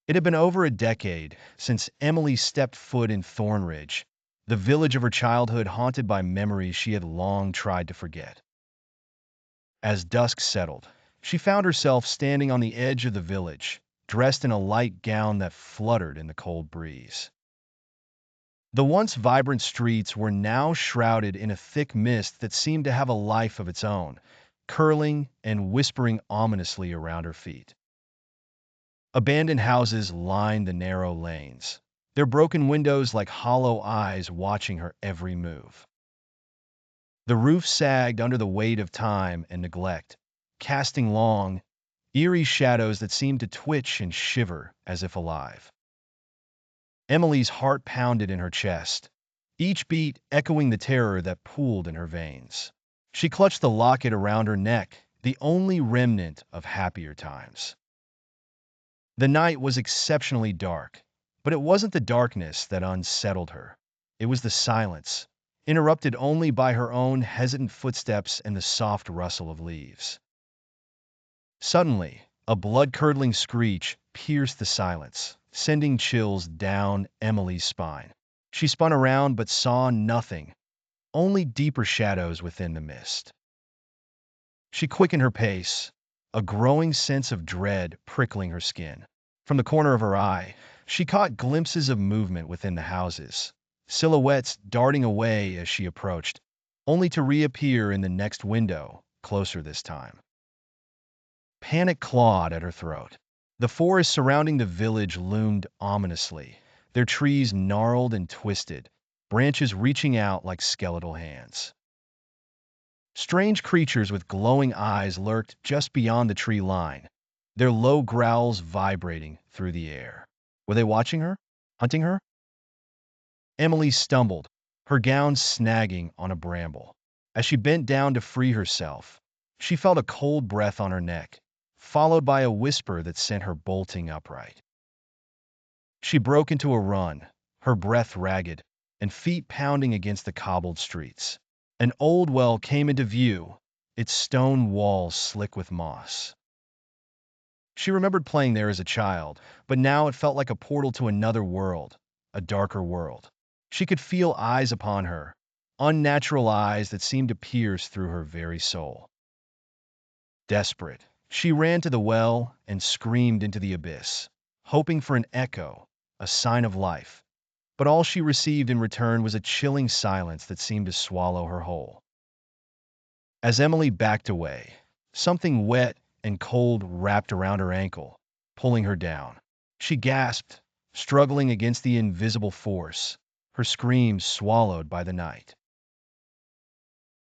It had been over a decade since Emily stepped foot in Thornridge, the village of her childhood haunted by memories she had long tried to forget. As dusk settled, she found herself standing on the edge of the village, dressed in a light gown that fluttered in the cold breeze. The once vibrant streets were now shrouded in a thick mist that seemed to have a life of its own, curling and whispering ominously around her feet. Abandoned houses lined the narrow lanes, their broken windows like hollow eyes watching her every move. The roof sagged under the weight of time and neglect, casting long, eerie shadows that seemed to twitch and shiver as if alive. Emily's heart pounded in her chest, each beat echoing the terror that pooled in her veins. She clutched the locket around her neck, the only remnant of happier times. The night was exceptionally dark, but it wasn't the darkness that unsettled her. It was the silence, interrupted only by her own hesitant footsteps and the soft rustle of leaves. Suddenly, a blood-curdling screech pierced the silence, sending chills down Emily's spine. She spun around but saw nothing, only deeper shadows within the mist. She quickened her pace, a growing sense of dread prickling her skin. From the corner of her eye, she caught glimpses of movement within the houses, silhouettes darting away as she approached, only to reappear in the next window, closer this time. Panic clawed at her throat. The forest surrounding the village loomed ominously, their trees gnarled and twisted, branches reaching out like skeletal hands. Strange creatures with glowing eyes lurked just beyond the tree line, their low growls vibrating through the air. Were they watching her? Hunting her? Emily stumbled, her gown snagging on a bramble. As she bent down to free herself, she felt a cold breath on her neck, followed by a whisper that sent her bolting upright. She broke into a run, her breath ragged, and feet pounding against the cobbled streets. An old well came into view, its stone walls slick with moss. She remembered playing there as a child, but now it felt like a portal to another world, a darker world. She could feel eyes upon her, unnatural eyes that seemed to pierce through her very soul. Desperate, she ran to the well and screamed into the abyss, hoping for an echo, a sign of life. But all she received in return was a chilling silence that seemed to swallow her whole. As Emily backed away, something wet and cold wrapped around her ankle, pulling her down. She gasped, struggling against the invisible force, her screams swallowed by the night.